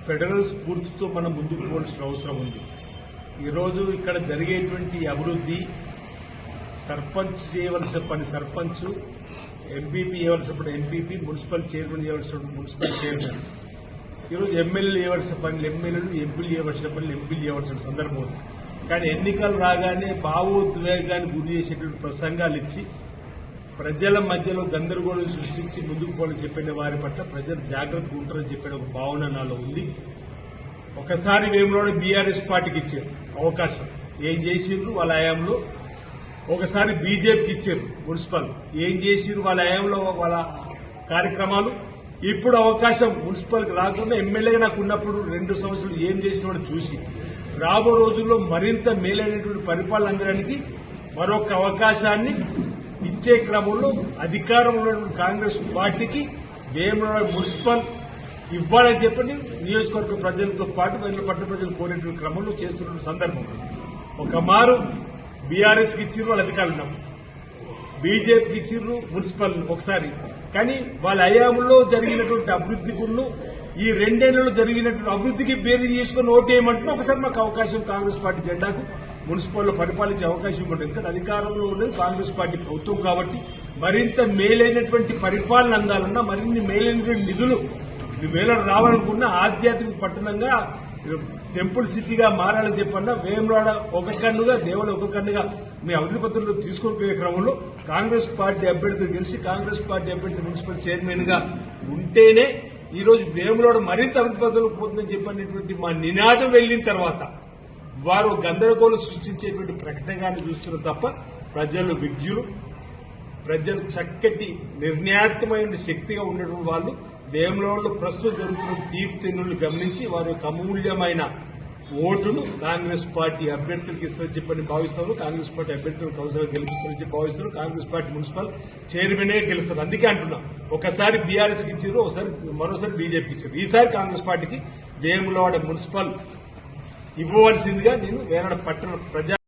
Federal స్ఫూర్తితో మనం ముందుకు పోవాల్సిన అవసరం ఉంది. ఈరోజు ఇక్కడ జరిగేటువంటి అభివృద్ధి సర్పంచ్ చేయవలసిన పని సర్పంచ్, ఎంపీపీ చేయవలసినప్పుడు ఎంపీపీ, మున్సిపల్ చైర్మన్ చేయవలసినప్పుడు మున్సిపల్ చైర్మన్, ఈరోజు ఎమ్మెల్యేలు చేయవలసిన పనులు ఎమ్మెల్యేలు, ఎంపీలు చేయవలసిన పనులు ఎంపీలు చేయవలసిన సందర్భం ఉంది. కానీ ఎన్నికలు రాగానే భావోద్వేగాన్ని గురి చేసేటువంటి ప్రసంగాలు ఇచ్చి ప్రజల మధ్యలో గందరగోళం సృష్టించి ముందుకు పోవాలని చెప్పిన వారి పట్ల ప్రజలు జాగ్రత్తగా ఉంటారని చెప్పిన ఒక భావన నాలో ఉంది. ఒకసారి వేములోనే బీఆర్ఎస్ పార్టీకి ఇచ్చారు అవకాశం, ఏం చేసిండ్రు వాళ్ళ హయాంలో. ఒకసారి బీజేపీకి ఇచ్చారు మున్సిపల్, ఏం చేసిండ్రు వాళ్ళ హయాంలో వాళ్ళ కార్యక్రమాలు. ఇప్పుడు అవకాశం మున్సిపల్కి రాకుండా ఎమ్మెల్యేగా నాకు ఉన్నప్పుడు 2 సంవత్సరాలు ఏం చేసినాడో చూసి రాబో రోజుల్లో మరింత మేలైనటువంటి పరిపాలన అందడానికి మరొక అవకాశాన్ని ఇచ్చే క్రమంలో అధికారంలో ఉన్నటువంటి కాంగ్రెస్ పార్టీకి వేములవాడ మున్సిపల్ ఇవ్వాలని చెప్పని నియోజకవర్గ ప్రజలతో పాటు వేల పట్ల ప్రజలు కోరేటువంటి క్రమంలో చేస్తున్న సందర్భం. ఒక మారు బీఆర్ఎస్కి ఇచ్చిర్రు వాళ్ళ అధికారులు ఉన్నప్పుడు, బీజేపీకి ఇచ్చిర్రు మున్సిపల్ ఒకసారి. కానీ వాళ్ళ హయాంలో జరిగినటువంటి అభివృద్ధికును ఈ 2 ఏళ్లలో జరిగినటువంటి అభివృద్ధికి బేరీ చేసుకుని ఓటేయమంటున్నా ఒకసారి మాకు అవకాశం కాంగ్రెస్ పార్టీ జెండాకు మున్సిపల్లో పరిపాలించే అవకాశం ఉంటుంది. ఎందుకంటే అధికారంలో ఉన్నది కాంగ్రెస్ పార్టీ ప్రభుత్వం కాబట్టి మరింత మేలైనటువంటి పరిపాలన అందాలన్నా, మరిన్ని మేలైనటువంటి నిధులు వేల రావాలనుకున్నా, ఆధ్యాత్మిక పట్టణంగా టెంపుల్ సిటీగా మారాలని చెప్పన్నా వేములవాడ ఒక కన్నుగా, దేవాలయం ఒక కన్నుగా మీ అభివృద్ధి పత్రంలో తీసుకొని పోయే క్రమంలో కాంగ్రెస్ పార్టీ అభ్యర్థి గెలిచి కాంగ్రెస్ పార్టీ అభ్యర్థి మున్సిపల్ చైర్మన్ గా ఉంటేనే ఈ రోజు వేములవాడ మరింత అభివృద్ధి పత్రంలోకి పోతుందని చెప్పినటువంటి మా నినాదం వెళ్లిన తర్వాత వారు గందరగోళం సృష్టించేటువంటి ప్రకటనగాన్ని చూస్తున్నారు తప్ప ప్రజలు విజ్ఞులు, ప్రజలు చక్కటి నిర్ణయాత్మకమైన శక్తిగా ఉన్నటువంటి వాళ్ళు వేములవాడలో ప్రస్తుతం జరుగుతున్న తీర్పును గమనించి వారి యొక్క అమూల్యమైన ఓటును కాంగ్రెస్ పార్టీ అభ్యర్థులకు ఇస్తారని చెప్పని భావిస్తారు. కాంగ్రెస్ పార్టీ అభ్యర్థులను కౌన్సిలర్ గెలిపిస్తారని చెప్పి భావిస్తారు. కాంగ్రెస్ పార్టీ మున్సిపల్ చైర్మన్ గా గెలుస్తారు. అందుకే అంటున్నా, ఒకసారి బీఆర్ఎస్ కి ఇచ్చారు, మరోసారి బీజేపీకి ఇచ్చారు. ఈసారి కాంగ్రెస్ పార్టీకి వేములవాడ మున్సిపల్ ఇవ్వవలసిందిగా నేను వేములవాడ పట్టణ ప్రజా